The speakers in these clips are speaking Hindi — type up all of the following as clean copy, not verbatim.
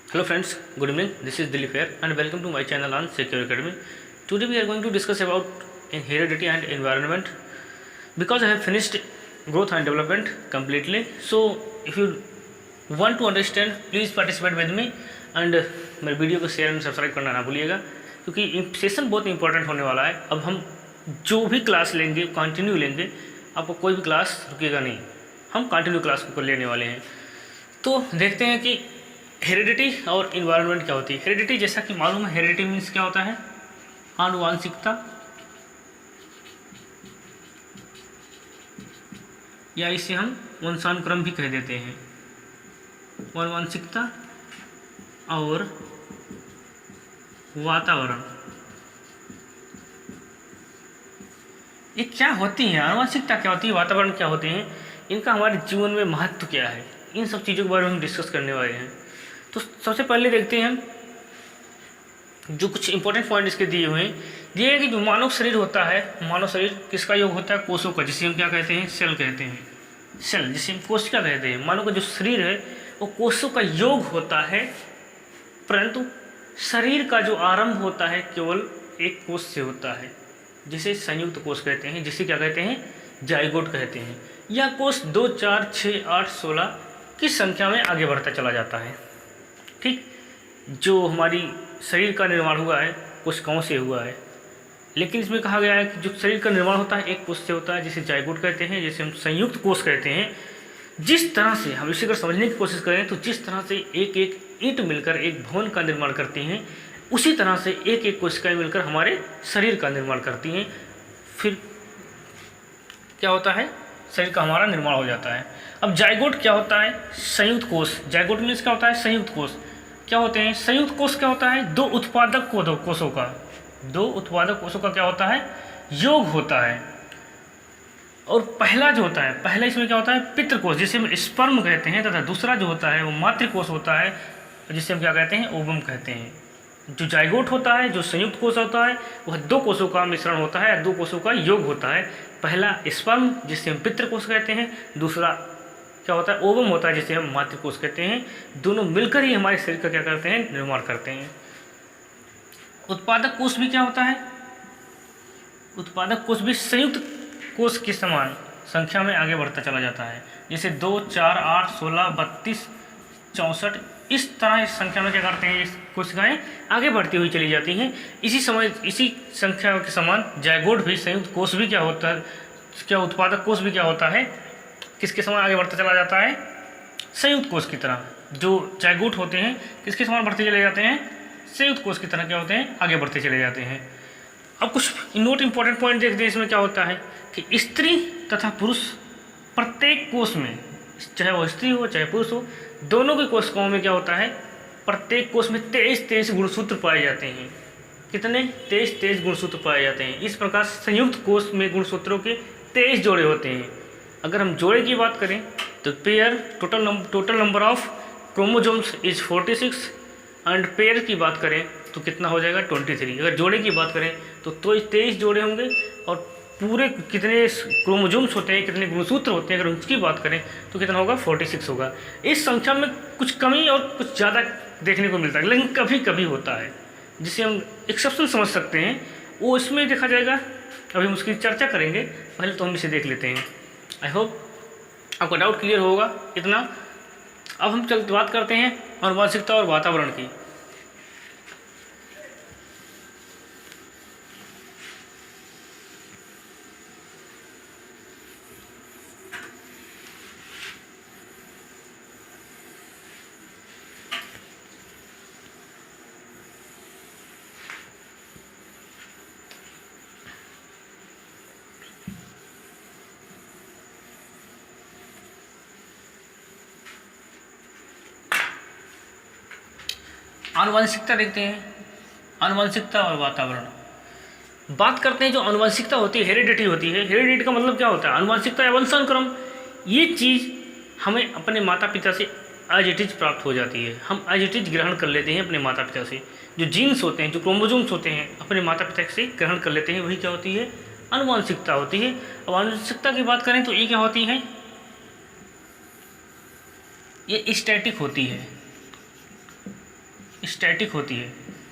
Hello friends, good evening. This is Dilip here and welcome to my channel on Secure Academy. Today we are going to discuss about heredity and environment because I have finished growth and development completely. So if you want to understand, please participate with me and मेरे वीडियो को शेयर एंड सब्सक्राइब करना ना भूलिएगा क्योंकि सेशन बहुत इंपॉर्टेंट होने वाला है। अब हम जो भी क्लास लेंगे कंटिन्यू लेंगे, आपको कोई भी क्लास रुकेगा नहीं, हम कंटिन्यू क्लास को लेने वाले हैं। तो देखते हैं कि हेरिडिटी और इन्वायरमेंट क्या होती है। हेरिडिटी जैसा कि मालूम है, हेरिडिटी मीन्स क्या होता है, आनुवांशिकता या इसे हम वंशानुक्रम भी कह देते हैं। आनुवांशिकता और वातावरण ये क्या होती है, आनुवांशिकता क्या होती है, वातावरण क्या होते हैं, इनका हमारे जीवन में महत्व क्या है, इन सब चीज़ों के बारे में हम डिस्कस करने वाले हैं। तो सबसे पहले देखते हैं हम जो कुछ इंपॉर्टेंट पॉइंट इसके दिए हुए हैं। दिए कि जो मानव शरीर होता है, मानव शरीर किसका योग होता है, कोषों का, जिसे हम क्या कहते हैं, सेल कहते हैं। सेल जिसे हम कोशिका कहते हैं। मानव का जो शरीर है वो कोषों का योग होता है, परंतु शरीर का जो आरंभ होता है केवल एक कोष से होता है, जिसे संयुक्त कोष कहते हैं, जिसे क्या कहते हैं, जाइगोट कहते हैं। यह कोष 2, 4, 6, 8, 16 की संख्या में आगे बढ़ता चला जाता है। ठीक, जो हमारी शरीर का निर्माण हुआ है कोशिकाओं से हुआ है, लेकिन इसमें कहा गया है कि जो शरीर का निर्माण होता है एक कोष से होता है, जिसे जाइगोट कहते हैं, जिसे हम संयुक्त कोष कहते हैं। जिस तरह से हम इसे अगर समझने की कोशिश करें तो जिस तरह से एक एक ईंट मिलकर एक भवन का निर्माण करती हैं, उसी तरह से एक एक कोशिकाएं मिलकर हमारे शरीर का निर्माण करती हैं। फिर क्या होता है, शरीर का हमारा निर्माण हो जाता है। अब जाइगोट क्या होता है, संयुक्त कोष। जाइगोट मीन्स क्या होता है, संयुक्त कोष। क्या होते हैं संयुक्त कोष, क्या होता है, दो उत्पादक कोषों का, दो उत्पादक कोषों का क्या होता है, योग होता है। और पहला जो होता है, पहला इसमें क्या होता है, पितृकोष, जिसे हम स्पर्म कहते हैं, तथा दूसरा जो होता है वो मातृकोष होता है, जिसे हम क्या कहते हैं, ओवम कहते हैं। जो जाइगोट होता है, जो संयुक्त कोष होता है, वह दो कोषों का मिश्रण होता है, दो कोषों का योग होता है। पहला स्पर्म जिसे हम पितृकोष कहते हैं, दूसरा क्या होता है, ओवम होता है, जिसे हम मातृकोष कहते हैं। दोनों मिलकर ही हमारे शरीर का क्या करते हैं, निर्माण करते हैं। उत्पादक कोष भी क्या होता है, उत्पादक कोष भी संयुक्त कोष के समान संख्या में आगे बढ़ता चला जाता है, जैसे 2, 4, 8, 16, 32, 64 इस तरह इस संख्या में क्या करते हैं, कोशिकाएं आगे बढ़ती हुई चली जाती हैं। इसी संख्या के समान जाइगोट भी, संयुक्त कोष भी क्या होता है, क्या उत्पादक कोष भी क्या होता है, किसके समान आगे बढ़ता चला जाता है, संयुक्त कोष की तरह। जो जाइगोट होते हैं किसके समान बढ़ते चले जाते हैं, संयुक्त कोष की तरह क्या होते हैं, आगे बढ़ते चले जाते हैं। अब कुछ नोट इंपॉर्टेंट पॉइंट देखते हैं। इसमें क्या होता है कि स्त्री तथा पुरुष प्रत्येक कोष में, चाहे वो स्त्री हो चाहे पुरुष हो, दोनों की कोशिकाओं में क्या होता है, प्रत्येक कोष में 23 गुणसूत्र पाए जाते हैं। कितने, 23 गुणसूत्र पाए जाते हैं। इस प्रकार संयुक्त कोष में गुणसूत्रों के 23 जोड़े होते हैं। अगर हम जोड़े की बात करें तो pair, total number of chromosomes is 46 and pair की बात करें तो कितना हो जाएगा, 23। अगर जोड़े की बात करें तो 23 जोड़े होंगे और पूरे कितने क्रोमोजोम्स होते हैं, कितने गुणसूत्र होते हैं, अगर उसकी बात करें तो कितना होगा, 46 होगा। इस संख्या में कुछ कमी और कुछ ज़्यादा देखने को मिलता है, लेकिन कभी कभी होता है जिसे हम एक्सेप्शन समझ सकते हैं, वो इसमें देखा जाएगा। अभी हम उसकी चर्चा करेंगे, पहले तो हम इसे देख लेते हैं। आई होप आपका डाउट क्लियर होगा इतना। अब हम बात करते हैं आनुवांशिकता और वातावरण की। आनुवंशिकता देखते हैं, आनुवंशिकता और वातावरण। बात करते हैं जो आनुवंशिकता होती है, हेरिडिटी होती है। हेरिडिटी का मतलब क्या होता है, आनुवंशिकता या वंशानुक्रम। ये चीज़ हमें अपने माता पिता से एज इट इज प्राप्त हो जाती है, हम एज इट इज ग्रहण कर लेते हैं अपने माता पिता से। जो जीन्स होते हैं, जो क्रोमोजोम्स होते हैं, अपने माता पिता से ग्रहण कर लेते हैं, वही क्या होती है, आनुवंशिकता होती है। अब आनुवंशिकता की बात करें तो ये क्या होती है, ये स्टैटिक होती है, स्टैटिक होती है,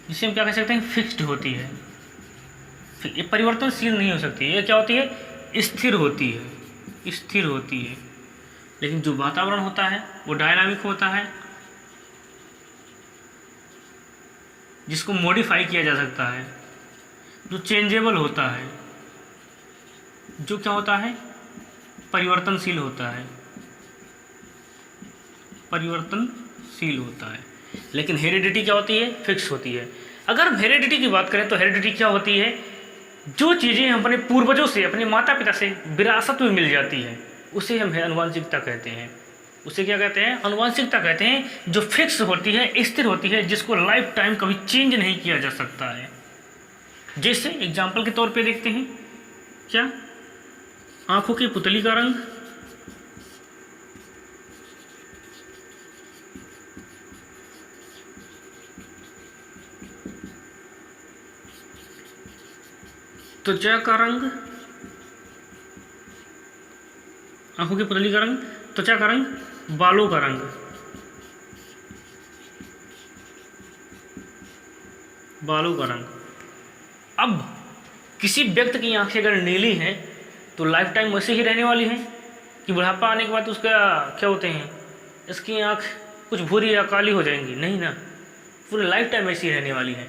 जिसे हम क्या कह सकते हैं, फिक्स्ड होती है। ये परिवर्तनशील नहीं हो सकती, ये क्या होती है, स्थिर होती है, स्थिर होती है। लेकिन जो वातावरण होता है वो डायनामिक होता है, जिसको मॉडिफाई किया जा सकता है, जो चेंजेबल होता है, जो क्या होता है, परिवर्तनशील होता है, परिवर्तनशील होता है। लेकिन हेरिडिटी क्या होती है, फिक्स होती है। अगर हम हेरिडिटी की बात करें तो हेरिडिटी क्या होती है, जो चीज़ें हम अपने पूर्वजों से, अपने माता पिता से विरासत में मिल जाती हैं, उसे हम आनुवांशिकता कहते हैं। उसे क्या कहते हैं, आनुवांशिकता कहते हैं, जो फिक्स होती है, स्थिर होती है, जिसको लाइफ टाइम कभी चेंज नहीं किया जा सकता है। जैसे एग्जाम्पल के तौर पे देखते हैं, क्या, आंखों की पुतली का रंग, त्वचा का रंग, आंखों की पुतली का रंग, त्वचा का रंग, बालों का रंग, बालों का रंग। अब किसी व्यक्ति की आंखें अगर नीली हैं तो लाइफ टाइम वैसे ही रहने वाली हैं कि बुढ़ापा आने के बाद उसका क्या होते हैं, इसकी आंख कुछ भूरी या काली हो जाएंगी, नहीं ना, पूरी लाइफ टाइम ऐसी रहने वाली है।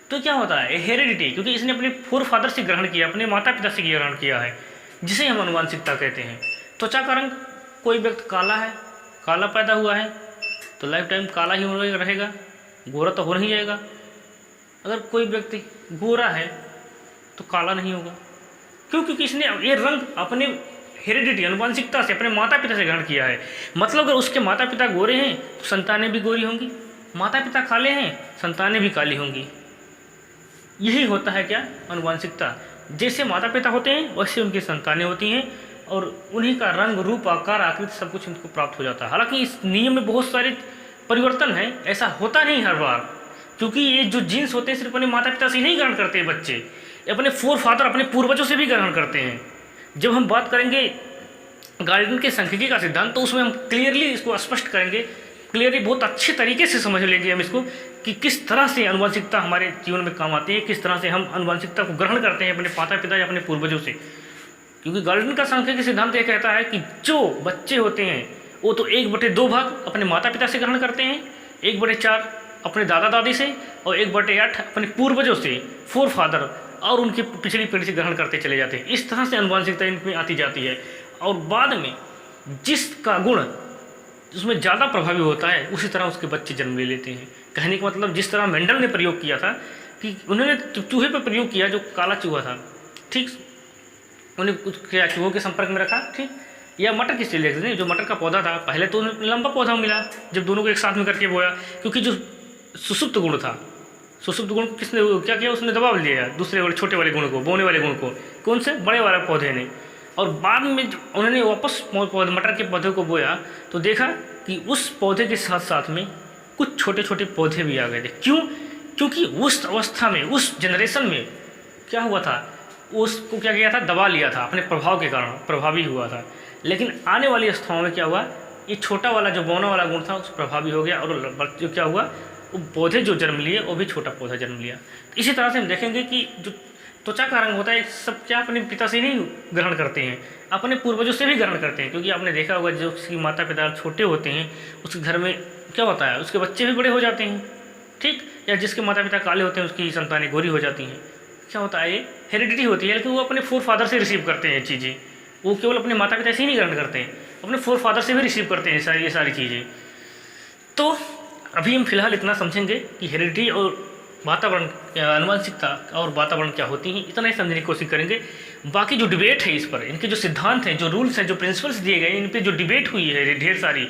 तो क्या होता है, हेरिडिटी, क्योंकि इसने अपने फोर फादर से ग्रहण किया, अपने माता पिता से ग्रहण किया है, जिसे हम आनुवांशिकता कहते हैं। त्वचा का रंग, कोई व्यक्ति काला है, काला पैदा हुआ है तो लाइफ टाइम काला ही रहेगा, गोरा तो हो नहीं जाएगा। अगर कोई व्यक्ति गोरा है तो काला नहीं होगा, क्यों, क्योंकि इसने ये रंग अपने हेरिडिटी, आनुवांशिकता से, अपने माता पिता से ग्रहण किया है। मतलब अगर उसके माता पिता गोरे हैं तो संतानें भी गोरी होंगी, माता पिता काले हैं संतानें भी काली होंगी। यही होता है क्या, आनुवांशिकता। जैसे माता पिता होते हैं वैसे उनकी संतानें होती हैं, और उन्हीं का रंग, रूप, आकार, आकृति सब कुछ उनको प्राप्त हो जाता है। हालांकि इस नियम में बहुत सारे परिवर्तन हैं, ऐसा होता नहीं हर बार, क्योंकि ये जो जीन्स होते हैं सिर्फ अपने माता पिता से ही नहीं ग्रहण करते हैं बच्चे, अपने फोर फादर, अपने पूर्वजों से भी ग्रहण करते हैं। जब हम बात करेंगे गार्डन के सांख्यिकी का सिद्धांत, तो उसमें हम क्लियरली इसको स्पष्ट करेंगे, क्लियरली बहुत अच्छे तरीके से समझ लेंगे हम इसको कि किस तरह से आनुवांशिकता हमारे जीवन में काम आती है, किस तरह से हम आनुवांशिकता को ग्रहण करते हैं अपने माता पिता या अपने पूर्वजों से। क्योंकि गार्डन का सांख्यिकी सिद्धांत यह कहता है कि जो बच्चे होते हैं वो तो 1/2 भाग अपने माता पिता से ग्रहण करते हैं, 1/4 अपने दादा दादी से, और 1/8 अपने पूर्वजों से, फोर फादर और उनके पिछली पीढ़ी से ग्रहण करते चले जाते हैं। इस तरह से आनुवांशिकता इनमें आती जाती है, और बाद में जिसका गुण उसमें ज़्यादा प्रभावी होता है उसी तरह उसके बच्चे जन्म ले लेते हैं। कहने का मतलब जिस तरह मेंडल ने प्रयोग किया था कि उन्होंने चूहे पर प्रयोग किया, जो काला चूहा था, ठीक, उन्हें कुछ क्या चूहों के संपर्क में रखा, ठीक, या मटर की स्टिल देखते, जो मटर का पौधा था पहले तो लंबा पौधा मिला जब दोनों को एक साथ में करके बोया, क्योंकि जो सुसुप्त गुण था, सुसुप्त गुण को किसने क्या किया, उसने दबा लिया दूसरे वाले छोटे वाले गुण को, बोने वाले गुण को, कौन से, बड़े वाले पौधे ने। और बाद में उन्होंने वापस मटर के पौधे को बोया तो देखा कि उस पौधे के साथ साथ में कुछ छोटे छोटे पौधे भी आ गए थे। क्यों, क्योंकि उस अवस्था में, उस जनरेशन में क्या हुआ था, उसको क्या किया था, दबा लिया था, अपने प्रभाव के कारण प्रभावी हुआ था। लेकिन आने वाली अवस्थाओं में क्या हुआ, ये छोटा वाला जो बौना वाला गुण था उस प्रभावी हो गया, और जो क्या हुआ, वो पौधे जो जन्म लिए वो भी छोटा पौधा जन्म लिया। इसी तरह से हम देखेंगे कि जो त्वचा का रंग होता है सब क्या अपने पिता से नहीं ग्रहण करते हैं, अपने पूर्वजों से भी ग्रहण करते हैं। क्योंकि आपने देखा होगा जो उसकी माता पिता छोटे होते हैं उसके घर में क्या होता है, उसके बच्चे भी बड़े हो जाते हैं, ठीक, या जिसके माता पिता काले होते हैं उसकी संतानें गोरी हो जाती हैं। क्या होता है, ये हेरिडिटी होती है, लेकिन वो अपने फोर फादर से रिसीव करते हैं चीज़ें, वो केवल अपने माता पिता से ही नहीं ग्रहण करते हैं, अपने फोर फादर से भी रिसीव करते हैं ये सारी चीज़ें। तो अभी हम फिलहाल इतना समझेंगे कि हेरिडिटी और वातावरण, आनुवांशिकता और वातावरण क्या होती हैं, इतना ही समझने की कोशिश करेंगे। बाकी जो डिबेट है इस पर, इनके जो सिद्धांत हैं, जो रूल्स हैं, जो प्रिंसिपल्स दिए गए, इन पर जो डिबेट हुई है ढेर सारी,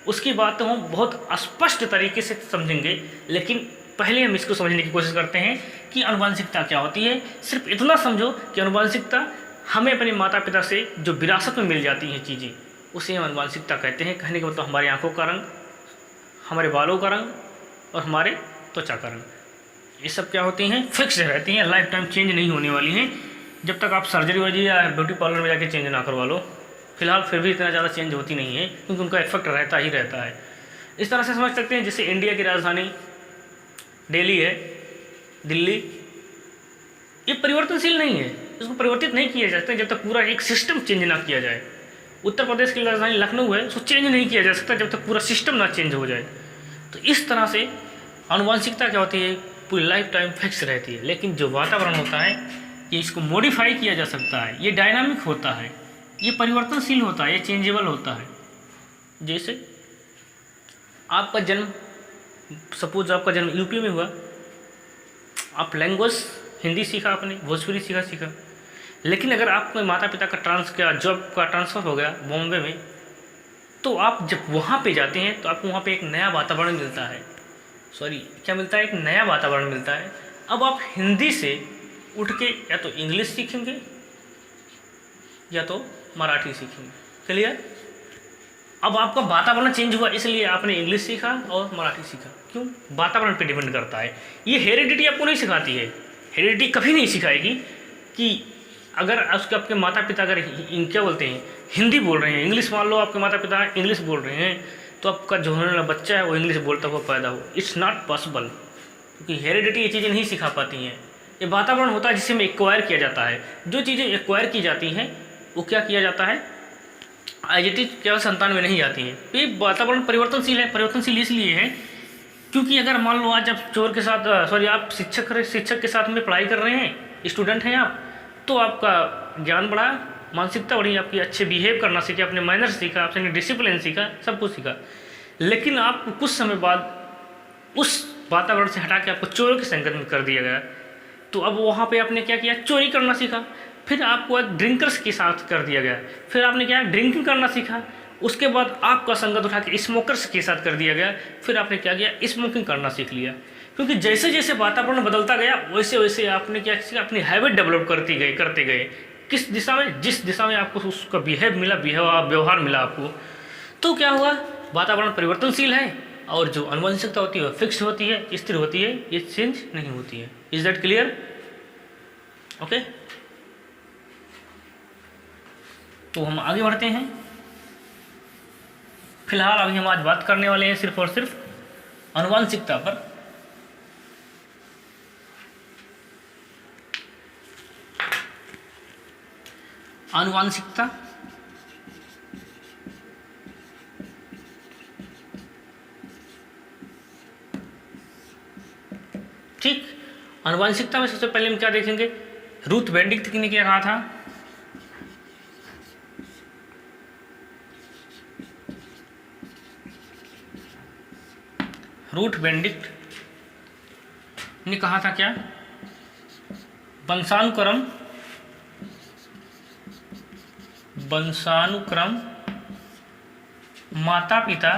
उसकी बात तो हम बहुत स्पष्ट तरीके से समझेंगे। लेकिन पहले हम इसको समझने की कोशिश करते हैं कि आनुवांशिकता क्या होती है। सिर्फ इतना समझो कि आनुवांशिकता हमें अपने माता पिता से जो विरासत में मिल जाती हैं चीज़ें, उसे हम आनुवांशिकता कहते हैं। कहने का मतलब हमारी आंखों का रंग, हमारे बालों का रंग और हमारे त्वचा का रंग, ये सब क्या होती हैं, फिक्स रहती हैं, लाइफ टाइम चेंज नहीं होने वाली हैं, जब तक आप सर्जरी वर्जरी या ब्यूटी पार्लर में जाके चेंज ना करवा लो। फिलहाल फिर भी इतना ज़्यादा चेंज होती नहीं है, क्योंकि उनका इफेक्ट रहता ही रहता है। इस तरह से समझ सकते हैं जैसे इंडिया की राजधानी दिल्ली है, दिल्ली ये परिवर्तनशील नहीं है, इसको परिवर्तित नहीं किया जा सकता जब तक पूरा एक सिस्टम चेंज ना किया जाए। उत्तर प्रदेश की राजधानी लखनऊ है, उसको चेंज नहीं किया जा सकता जब तक पूरा सिस्टम ना चेंज हो जाए। तो इस तरह से आनुवंशिकता क्या होती है, पूरी लाइफ टाइम फिक्स रहती है। लेकिन जो वातावरण होता है ये इसको मॉडिफाई किया जा सकता है, ये डायनामिक होता है, ये परिवर्तनशील होता है, ये चेंजेबल होता है। जैसे आपका जन्म, सपोज आपका जन्म यूपी में हुआ, आप लैंग्वेज हिंदी सीखा, आपने भोजपुरी सीखा, लेकिन अगर आपके माता पिता का जॉब का ट्रांसफ़र हो गया बॉम्बे में, तो आप जब वहाँ पे जाते हैं तो आपको वहाँ पे एक नया वातावरण मिलता है, क्या मिलता है, एक नया वातावरण मिलता है। अब आप हिंदी से उठ के या तो इंग्लिश सीखेंगे या तो मराठी सीखेंगे। क्लियर? अब आपका वातावरण चेंज हुआ, इसलिए आपने इंग्लिश सीखा और मराठी सीखा। क्यों? वातावरण पे डिपेंड करता है। ये हेरिडिटी आपको नहीं सिखाती है, हेरिडिटी कभी नहीं सिखाएगी कि अगर उसके आपके माता पिता अगर क्या बोलते हैं हिंदी बोल रहे हैं, इंग्लिश मान लो आपके माता पिता इंग्लिश बोल रहे हैं, तो आपका जो होने वाला बच्चा है वो इंग्लिश बोलता हुआ पैदा हो। इट्स नॉट पॉसिबल, क्योंकि हेरिडिटी ये चीज़ें नहीं सिखा पाती हैं। ये वातावरण होता है जिसे में एक्वायर किया जाता है। जो चीज़ें एक्वायर की जाती हैं वो क्या किया जाता है, आइडेंटिटी केवल संतान में नहीं जाती हैं। तो ये वातावरण परिवर्तनशील है। परिवर्तनशील इसलिए है क्योंकि अगर मान लो आज आप चोर के साथ आप शिक्षक के साथ में पढ़ाई कर रहे हैं, स्टूडेंट हैं आप, तो आपका ज्ञान बढ़ा, मानसिकता बढ़ी, आपकी अच्छे बिहेव करना सीखे, अपने मैनर्स सीखा, आपने डिसिप्लिन सीखा, सब कुछ सीखा। लेकिन आपको कुछ समय बाद उस वातावरण से हटा के आपको चोरों की संगत में कर दिया गया, तो अब वहाँ पे आपने क्या किया, चोरी करना सीखा। फिर आपको ड्रिंकर्स के साथ कर दिया गया, फिर आपने क्या ड्रिंकिंग करना सीखा। उसके बाद आपका संगत उठा के स्मोकर्स के साथ कर दिया गया, फिर आपने क्या किया, स्मोकिंग करना सीख लिया। क्योंकि जैसे जैसे वातावरण बदलता गया वैसे वैसे आपने क्या किया, अपनी हैबिट डेवलप करते गए। किस दिशा में, जिस दिशा में आपको उसका व्यवहार मिला आपको, तो क्या हुआ, वातावरण परिवर्तनशील है और जो आनुवंशिकता होती है वो फिक्स होती है, स्थिर होती है, ये चेंज नहीं होती है। Is that clear? ओके, तो हम आगे बढ़ते हैं। फिलहाल अभी हम आज बात करने वाले हैं सिर्फ और सिर्फ आनुवंशिकता पर। आनुवंशिकता ठीक, आनुवंशिकता में सबसे पहले हम क्या देखेंगे, रूथ बेनेडिक्ट ने क्या कहा था, रूथ बेनेडिक्ट ने कहा था क्या, वंशानुक्रम माता पिता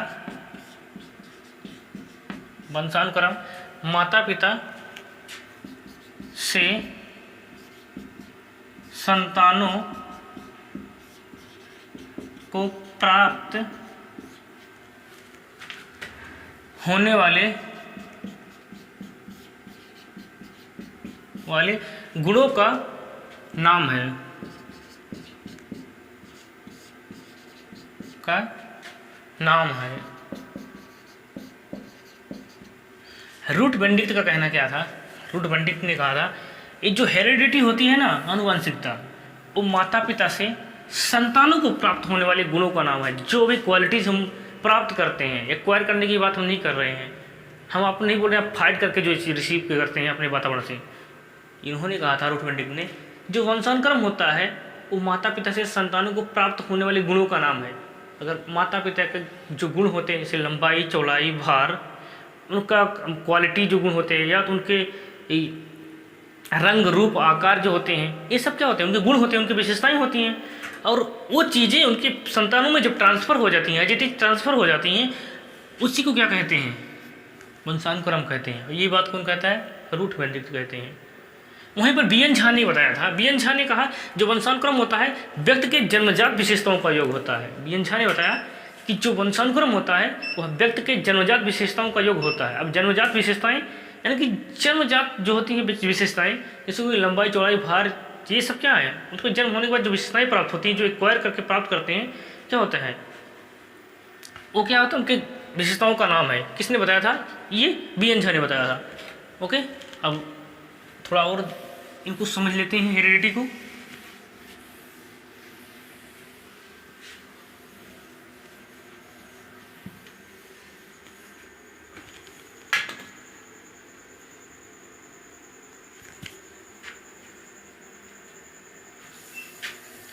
से संतानों को प्राप्त होने वाले गुणों का नाम है, रूथ बेनेडिक्ट का कहना क्या था, रूथ बेनेडिक्ट ने कहा था ये जो हेरिडिटी होती है ना, आनुवंशिकता, वो माता पिता से संतानों को प्राप्त होने वाले गुणों का नाम है। जो भी क्वालिटीज हम प्राप्त करते हैं, एक्वायर करने की बात हम नहीं कर रहे हैं, हम आप नहीं बोल रहे हैं आप फाइट करके जो रिसीव करते हैं अपने वातावरण से। इन्होंने कहा था, रूथ बेनेडिक्ट ने, जो वंशानुक्रम होता है वो माता पिता से संतानों को प्राप्त होने वाले गुणों का नाम है। अगर माता पिता के जो गुण होते हैं जैसे लंबाई, चौड़ाई, भार, उनका क्वालिटी जो गुण होते हैं, या तो उनके रंग, रूप, आकार जो होते हैं, ये सब क्या होते हैं, उनके गुण होते हैं, उनकी विशेषताएं होती हैं। और वो चीज़ें उनके संतानों में जब ट्रांसफ़र हो जाती हैं, एजेटिक ट्रांसफ़र हो जाती हैं, उसी को क्या कहते हैं, वंशानुक्रम कहते हैं। ये बात कौन कहता है, रूथ बेनेडिक्ट कहते हैं। वहीं पर बीएन झा ने बताया था, बीएन झा ने कहा जो वंशानुक्रम होता है व्यक्ति के जन्मजात विशेषताओं का योग होता है। बीएन झा ने बताया कि जो वंशानुक्रम होता है वह व्यक्ति के जन्मजात विशेषताओं का योग होता है। अब जन्मजात विशेषताएं यानी कि जन्मजात जो होती हैं विशेषताएं, जैसे कोई लंबाई, चौड़ाई, भार, ये सब क्या है, उनको जन्म होने के बाद जो विशेषताएं प्राप्त होती हैं, जो एक्वायर करके प्राप्त करते हैं, क्या होता है वो, क्या होता है उनके विशेषताओं का नाम है। किसने बताया था, ये बीएन झा ने बताया था। ओके, अब थोड़ा और इनको समझ लेते हैं हेरिडिटी को।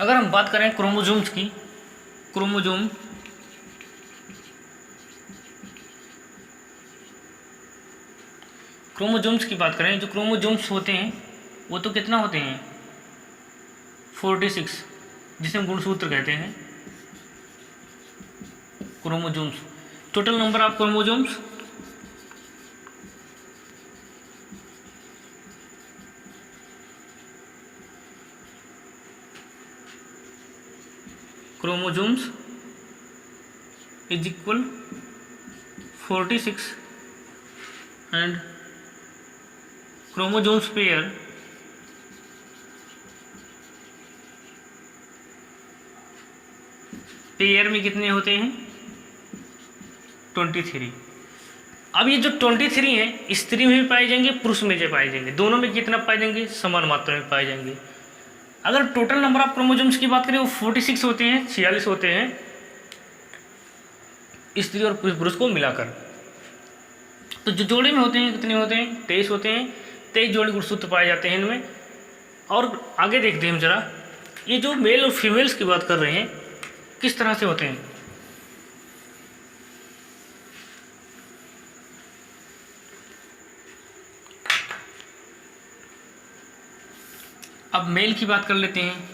अगर हम बात करें क्रोमोजोम्स की, क्रोमोजोम्स की बात करें, जो क्रोमोजोम्स होते हैं वो तो कितना होते हैं 46, जिसे हम गुणसूत्र कहते हैं chromosomes. Total number of chromosomes is equal 46 and chromosomes pair में कितने होते हैं 23। अब ये जो 23 हैं स्त्री में भी पाए जाएंगे, पुरुष में भी पाए जाएंगे, दोनों में कितना पाए जाएंगे, समान मात्रा में पाए जाएंगे। अगर टोटल नंबर ऑफ क्रोमोसोम्स की बात करें वो 46 होते हैं, 46 होते हैं स्त्री और पुरुष को मिलाकर। तो जो जोड़े में होते हैं कितने होते हैं 23 होते हैं, 23 जोड़े गुणसूत्र पाए जाते हैं इनमें। और आगे देखते हैं हम जरा, ये जो मेल और फीमेल्स की बात कर रहे हैं किस तरह से होते हैं। अब मेल की बात कर लेते हैं,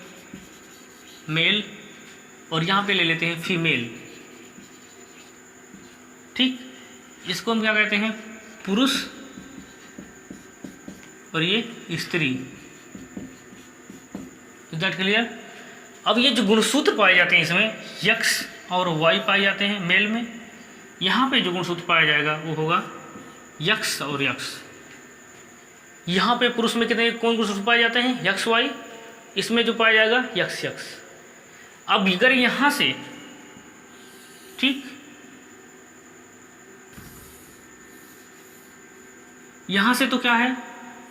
मेल, और यहाँ पे ले लेते हैं फीमेल। ठीक, इसको हम क्या कहते हैं पुरुष, और ये स्त्री। Is that clear. अब ये जो गुणसूत्र पाए जाते हैं इसमें यक्स और वाई पाए जाते हैं मेल में। यहाँ पे जो गुणसूत्र पाया जाएगा वो होगा यक्स और यक्स। यहाँ पे पुरुष में कितने कौन गुणसूत्र पाए जाते हैं यक्स वाई, इसमें जो पाया जाएगा यक्स यक्स। अब अगर यहाँ से, ठीक, यहाँ से तो क्या है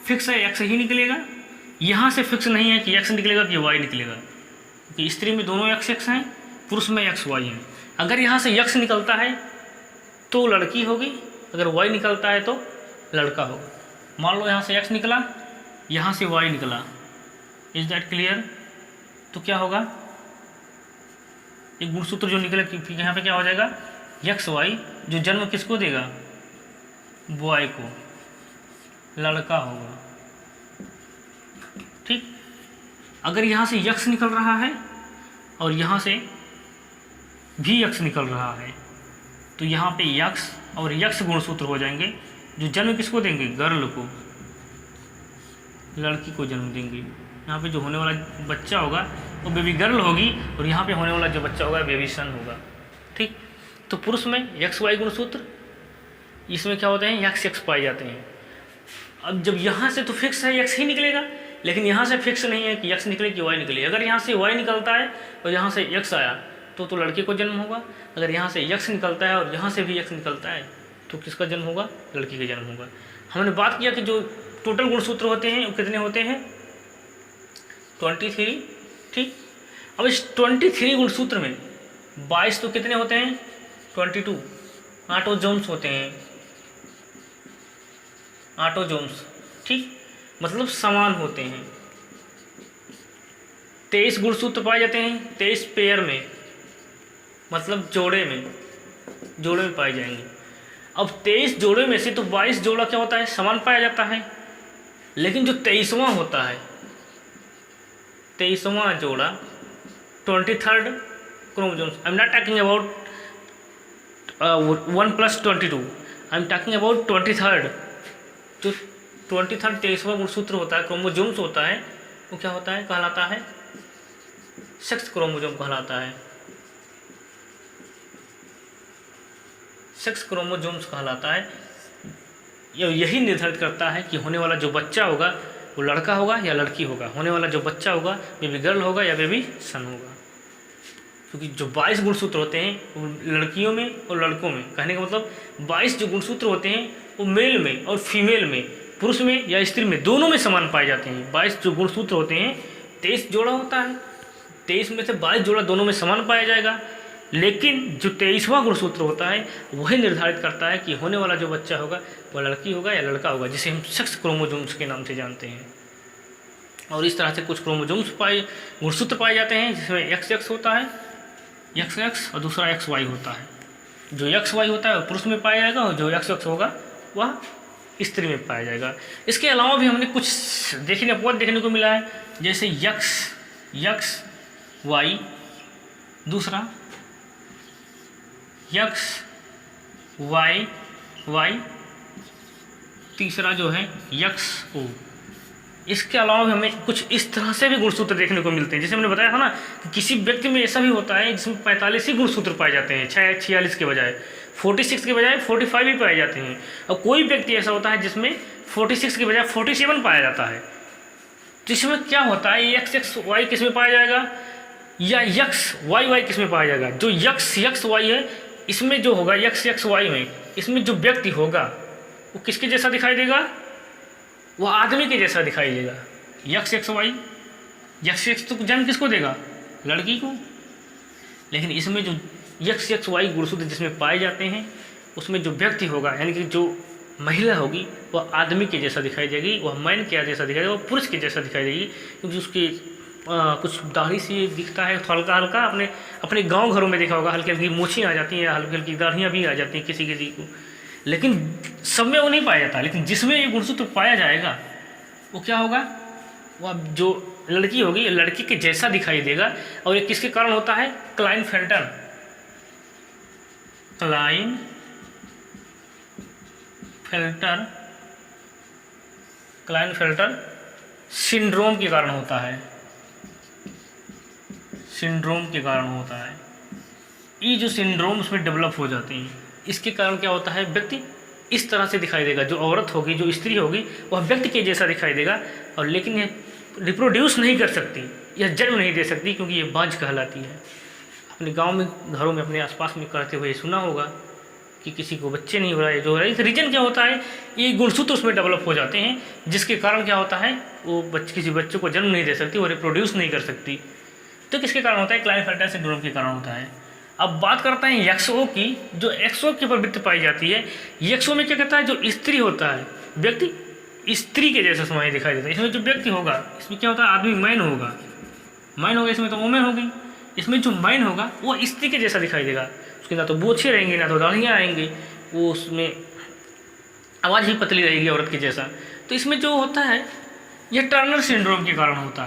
फिक्स है एक्स ही निकलेगा, यहाँ से फिक्स नहीं है कि एक्स निकलेगा कि वाई निकलेगा, क्योंकि स्त्री में दोनों एक्स एक्स हैं, पुरुष में एक्स वाई हैं। अगर यहाँ से यक्स निकलता है तो लड़की होगी, अगर वाई निकलता है तो लड़का होगा। मान लो यहाँ से एक्स निकला, यहाँ से वाई निकला। Is that clear. तो क्या होगा, एक गुणसूत्र जो निकले यहाँ पे क्या हो जाएगा यक्स वाई, जो जन्म किसको देगा बॉय को, लड़का होगा। ठीक, अगर यहाँ से यक्स निकल रहा है और यहाँ से भी यक्स निकल रहा है तो यहाँ पे यक्स और यक्स गुणसूत्र हो जाएंगे, जो जन्म किसको देंगे गर्ल को, लड़की को जन्म देंगे। यहाँ पे जो होने वाला बच्चा होगा वो बेबी गर्ल होगी, और यहाँ पे होने वाला जो बच्चा होगा बेबी सन होगा। ठीक, तो पुरुष में यक्स वाई गुणसूत्र, इसमें क्या होते हैं यक्स यक्स पाए जाते हैं। अब जब यहाँ से तो फिक्स है यक्स ही निकलेगा, लेकिन यहाँ से फिक्स नहीं है कि यक्स निकले कि वाई निकले। अगर यहाँ से वाई निकलता है और यहाँ से यक्स आया तो लड़के को जन्म होगा। अगर यहाँ से यक्स निकलता है और यहाँ से भी यक्स निकलता है तो किसका जन्म होगा, लड़की का जन्म होगा। हमने बात किया कि जो टोटल गुणसूत्र होते हैं वो कितने होते हैं 23। ठीक, अब इस 23 गुणसूत्र में 22 तो कितने होते हैं 22 ऑटोजोम्स होते हैं, ऑटोजोम्स। ठीक, मतलब समान होते हैं। 23 गुणसूत्र पाए जाते हैं 23 पेयर में, मतलब जोड़े में पाए जाएंगे। अब 23 जोड़े में से तो 22 जोड़ा क्या होता है समान पाया जाता है, लेकिन जो 23वां होता है 23वां जोड़ा 23rd chromosomes, I am not talking about 1 + 22, I am talking about 23rd। जो 23rd 23वां गुणसूत्र होता है क्रोमोसोम्स होता है वो क्या होता है कहलाता है सेक्स क्रोमोसोम कहलाता है, सेक्स क्रोमोसोम्स कहलाता है। यही निर्धारित करता है कि होने वाला जो बच्चा होगा वो लड़का होगा या लड़की होगा, होने वाला जो बच्चा होगा बेबी गर्ल होगा या बेबी सन होगा। क्योंकि जो 22 गुणसूत्र होते हैं वो लड़कियों में और लड़कों में, कहने का मतलब 22 जो गुणसूत्र होते हैं वो मेल में और फीमेल में, पुरुष में या स्त्री में, दोनों में समान पाए जाते हैं। 22 जो गुणसूत्र होते हैं 23 जोड़ा होता है, 23 में से 22 जोड़ा दोनों में समान पाया जाएगा। लेकिन जो 23वां गुणसूत्र होता है वही निर्धारित करता है कि होने वाला जो बच्चा होगा वह लड़की होगा या लड़का होगा, जिसे हम सेक्स क्रोमोसोम्स के नाम से जानते हैं। और इस तरह से कुछ क्रोमोसोम्स गुणसूत्र पाए जाते हैं जिसमें XX होता है, XX और दूसरा XY होता है। जो XY होता है वो पुरुष में पाया जाएगा और जो XX होगा वह स्त्री में पाया जाएगा। इसके अलावा भी हमने कुछ देखने को मिला है, जैसे XY, दूसरा XY, तीसरा जो है XO। इसके अलावा भी हमें कुछ इस तरह से भी गुणसूत्र देखने को मिलते हैं। जैसे हमने बताया था ना कि किसी व्यक्ति में ऐसा भी होता है जिसमें 45 ही गुणसूत्र पाए जाते हैं, 46 के बजाय, 46 के बजाय 45 भी पाए जाते हैं। और कोई व्यक्ति ऐसा होता है जिसमें 46 के बजाय 47 पाया जाता है। तो इसमें क्या होता है, XXY किस में पाया जाएगा या XYY किस में पाया जाएगा? जो XY है इसमें जो होगा XY में, इसमें जो व्यक्ति होगा वो किसके जैसा दिखाई देगा? वह आदमी के जैसा दिखाई देगा। XY तो जन्म किसको देगा? लड़की को। लेकिन इसमें जो XY गुणसूत्र जिसमें पाए जाते हैं उसमें जो व्यक्ति होगा यानी कि जो महिला होगी वह आदमी के जैसा दिखाई देगी, वह मैन के जैसा दिखाई देगी, वह पुरुष के जैसा दिखाई देगी। क्योंकि उसकी कुछ दाढ़ी सी दिखता है हल्का हल्का, अपने गांव घरों में देखा होगा, हल्की हल्की मूछें आ जाती हैं, हल्की हल्की दाढ़ियाँ भी आ जाती हैं किसी को, लेकिन सब में वो नहीं पाया जाता। लेकिन जिसमें ये गुणसूत्र पाया जाएगा वो क्या होगा? वह जो लड़की होगी लड़की के जैसा दिखाई देगा। और ये किसके कारण होता है? क्लाइनफेल्टर सिंड्रोम के कारण होता है। ये जो सिंड्रोम उसमें डेवलप हो जाते हैं, इसके कारण क्या होता है? व्यक्ति इस तरह से दिखाई देगा। जो औरत होगी, जो स्त्री होगी, वह व्यक्ति के जैसा दिखाई देगा। और लेकिन ये रिप्रोड्यूस नहीं कर सकती, यह जन्म नहीं दे सकती, क्योंकि ये बांझ कहलाती है। अपने गांव में, घरों में, अपने आसपास में करते हुए सुना होगा कि किसी को बच्चे नहीं हो रहा है। जो हो रहा है, इस रीजन क्या होता है? ये गुणसूत्र उसमें डेवलप हो जाते हैं, जिसके कारण क्या होता है? वो किसी बच्चे को जन्म नहीं दे सकती, वो रिप्रोड्यूस नहीं कर सकती। तो किसके कारण होता है? क्लाइनफेल्टर सिंड्रोम के कारण होता है। अब बात करते हैं XO की। जो XO की प्रवृत्ति पाई जाती है, XO में क्या कहता है? जो स्त्री होता है, व्यक्ति स्त्री के जैसा समय दिखाई देता है। इसमें जो व्यक्ति होगा, इसमें क्या होता है? आदमी मैन होगा, इसमें तो वुमेन होगी। इसमें जो मैन होगा वो स्त्री के जैसा दिखाई देगा। उसके ना तो बोछे रहेंगे, ना तो दाढ़ियाँ आएंगी, वो उसमें आवाज़ भी पतली रहेगी औरत के जैसा। तो इसमें जो होता है ये टर्नर सिंड्रोम के कारण होता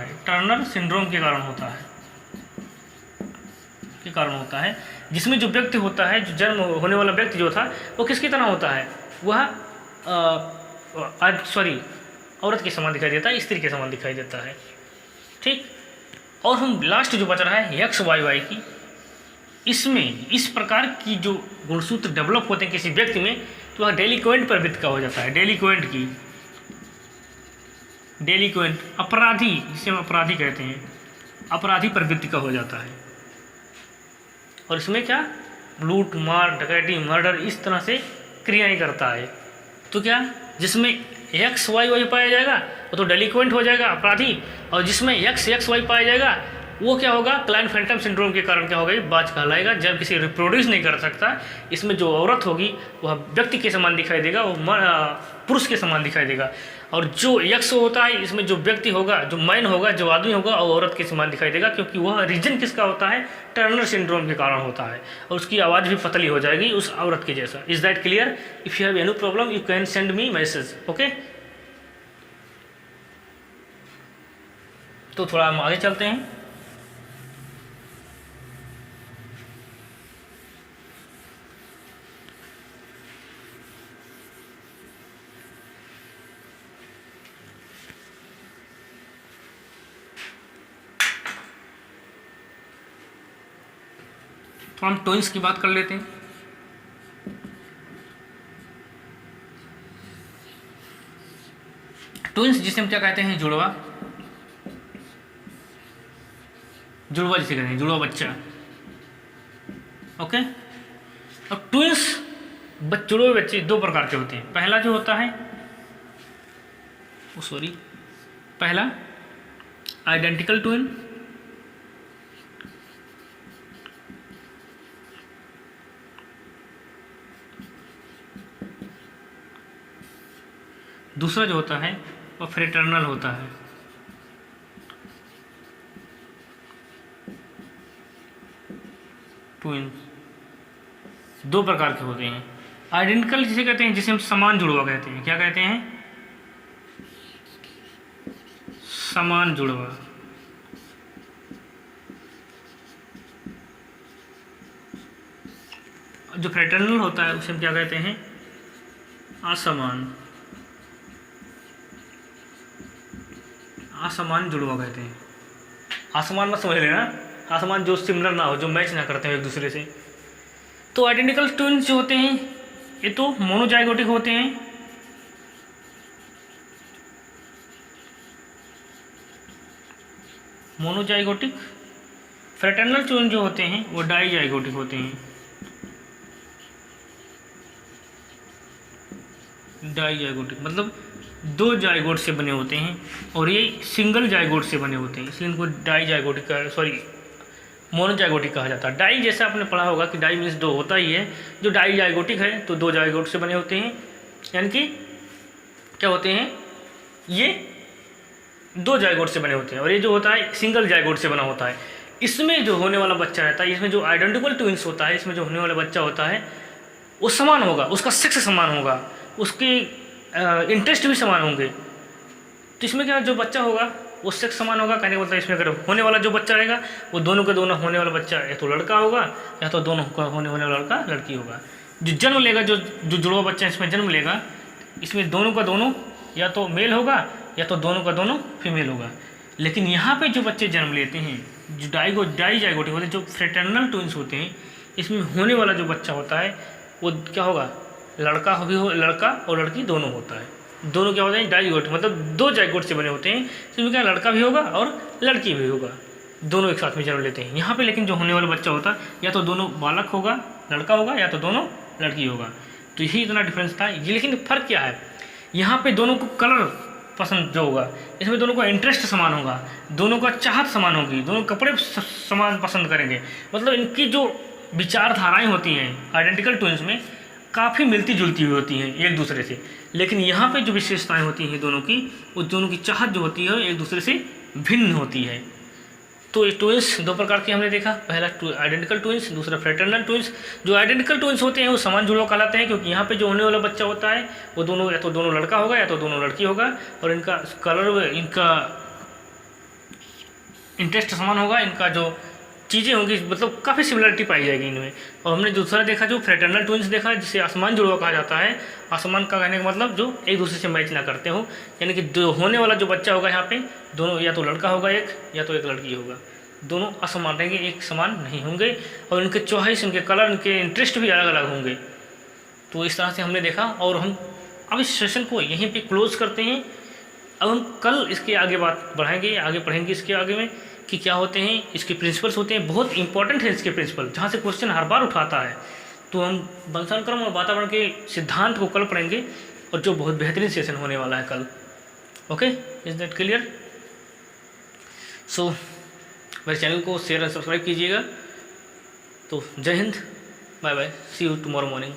है। जिसमें जो व्यक्ति होता है, जो जन्म होने वाला व्यक्ति जो था, वो किसकी तरह होता है? वह औरत के समान दिखाई देता है, स्त्री के समान दिखाई देता है। ठीक। और हम लास्ट जो बच रहा है XYY की, इसमें इस प्रकार की जो गुणसूत्र डेवलप होते हैं किसी व्यक्ति में, तो वह डेलिक्वेंट प्रवृत्ति का हो जाता है। डेलिक्वेंट अपराधी, जिसे हम अपराधी कहते हैं, अपराधी प्रवृत्ति का हो जाता है। और इसमें क्या? लूट, मार, डकैती, मर्डर, इस तरह से क्रियाएं करता है। तो क्या जिसमें XYY पाया जाएगा वो तो डेलिक्वेंट हो जाएगा, अपराधी। और जिसमें XXY पाया जाएगा वो क्या होगा? क्लाइनफेल्टर सिंड्रोम के कारण क्या होगा? बाज कहलाएगा। जब किसी रिप्रोड्यूस नहीं कर सकता, इसमें जो औरत होगी वह व्यक्ति के समान दिखाई देगा, वो पुरुष के समान दिखाई देगा। और जो XO होता है, इसमें जो व्यक्ति होगा, जो मैन होगा, जो आदमी होगा, वो औरत के समान दिखाई देगा, क्योंकि वह रीजन किसका होता है? टर्नर सिंड्रोम के कारण होता है। और उसकी आवाज़ भी पतली हो जाएगी उस औरत के जैसा। Is that clear? If you have any problem you can send me message. Okay, तो थोड़ा हम आगे चलते हैं। तो हम ट्विंस की बात कर लेते हैं। ट्विंस जिसे हम क्या कहते हैं, जुड़वा, जुड़वा जिसे कहते हैं, जुड़वा बच्चा। ओके। अब ट्विंस जुड़वे बच्चे दो प्रकार के होते हैं। पहला जो होता है, पहला आइडेंटिकल ट्विन, दूसरा जो होता है वो फ्रेटर्नल होता है। ट्विन दो प्रकार के होते हैं। आइडेंटिकल जिसे कहते हैं, जिसे हम समान जुड़वा कहते हैं। क्या कहते हैं? समान जुड़वा। जो फ्रेटर्नल होता है उसे हम क्या कहते हैं? असमान, असमान जुड़वा कहते हैं। असमान मत समझ लेना, असमान जो सिमिलर ना हो, जो मैच ना करते हो एक दूसरे से। तो आइडेंटिकल ट्विन्स जो होते हैं ये तो मोनोजाइगोटिक होते हैं, मोनोजाइगोटिक। फ्रेटर्नल ट्विन जो होते हैं वो डाईजाइगोटिक होते हैं, डाईजाइगोटिक मतलब दो जाइगोट से बने होते हैं, और ये सिंगल जाइगोट से बने होते हैं, इसलिए इनको डाईजाइगोटिक का मोनोजाइगोटिक कहा जाता है। डाई जैसा आपने पढ़ा होगा कि डाई मीन्स दो होता ही है, जो डाईजाइगोटिक है तो दो जाइगोट से बने होते हैं, यानी कि क्या होते हैं, ये दो जाइगोट से बने होते हैं, और ये जो होता है सिंगल जाइगोट से बना होता है। इसमें जो होने वाला बच्चा रहता है, इसमें जो आइडेंटिकल ट्विंस होता है, इसमें जो होने वाला बच्चा होता है वो समान होगा, उसका सेक्स समान होगा, उसके इंटरेस्ट भी समान होंगे। तो इसमें क्या, जो बच्चा होगा वो सेक्स समान होगा, कहने का मतलब इसमें अगर होने वाला जो बच्चा रहेगा वो दोनों के दोनों होने वाला बच्चा या तो लड़का होगा या तो दोनों का होने वाला लड़का लड़की होगा। जो जन्म लेगा, जो जुड़वा बच्चा इसमें जन्म लेगा, इसमें दोनों का दोनों या तो मेल होगा या तो दोनों का दोनों फीमेल होगा। लेकिन यहाँ पे जो बच्चे जन्म लेते हैं, जो डाईजाइगोटिक होते हैं, जो फ्रेटर्नल ट्विंस होते हैं, इसमें होने वाला जो बच्चा होता है वो क्या होगा, लड़का और लड़की दोनों होता है। दोनों क्या होते हैं, डाईजाइगोटिक मतलब दो जाइगोट से बने होते हैं, इसमें क्या लड़का भी होगा और लड़की भी होगा, दोनों एक साथ में जन्म लेते हैं। यहाँ पे लेकिन जो होने वाला बच्चा होता है या तो दोनों बालक होगा, लड़का होगा, या तो दोनों लड़की होगा। तो यही इतना डिफरेंस था ये। लेकिन फ़र्क क्या है, यहाँ पे दोनों को कलर पसंद जो होगा, इसमें दोनों का इंटरेस्ट समान होगा, दोनों का चाहत समान होगी, दोनों कपड़े समान पसंद करेंगे, मतलब इनकी जो विचारधाराएं होती हैं आइडेंटिकल ट्विंस में काफ़ी मिलती जुलती हुई होती हैं एक दूसरे से। लेकिन यहाँ पे जो विशेषताएं होती हैं दोनों की, वो दोनों की चाहत जो होती है एक दूसरे से भिन्न होती है। तो ये ट्विंस दो प्रकार के हमने देखा, पहला आइडेंटिकल ट्विंस, दूसरा फ्रेटर्नल ट्विंस। जो आइडेंटिकल ट्विंस होते हैं वो समान जुड़वा कहलाते हैं, क्योंकि यहाँ पे जो होने वाला बच्चा होता है वो दोनों या तो दोनों लड़का होगा या तो दोनों लड़की होगा, और इनका कलर, इनका इंटरेस्ट समान होगा, इनका जो चीज़ें होंगी मतलब काफ़ी सिमिलरिटी पाई जाएगी इनमें। और हमने दूसरा देखा जो फ्रेटर्नल ट्विंस देखा, जिसे आसमान जुड़वा कहा जाता है। आसमान का कहने का मतलब जो एक दूसरे से मैच ना करते हो, यानी कि जो होने वाला जो बच्चा होगा यहाँ पे दोनों या तो लड़का होगा एक, या तो एक लड़की होगा, दोनों असमान रहेंगे, एक समान नहीं होंगे, और इनके चॉइस, इनके कलर, इनके इंटरेस्ट भी अलग अलग होंगे। तो इस तरह से हमने देखा, और हम अब इस सेशन को यहीं पे क्लोज करते हैं। अब हम कल इसके आगे बात बढ़ाएंगे, आगे पढ़ेंगे इसके आगे में कि क्या होते हैं इसके प्रिंसिपल्स होते हैं, बहुत इंपॉर्टेंट है इसके प्रिंसिपल, जहाँ से क्वेश्चन हर बार उठाता है। तो हम वंशानुक्रम और वातावरण के सिद्धांत को कल पढ़ेंगे, और जो बहुत बेहतरीन सेशन होने वाला है कल। Okay, is that clear? So मेरे चैनल को शेयर एंड सब्सक्राइब कीजिएगा। तो जय हिंद, bye bye, see you tomorrow morning.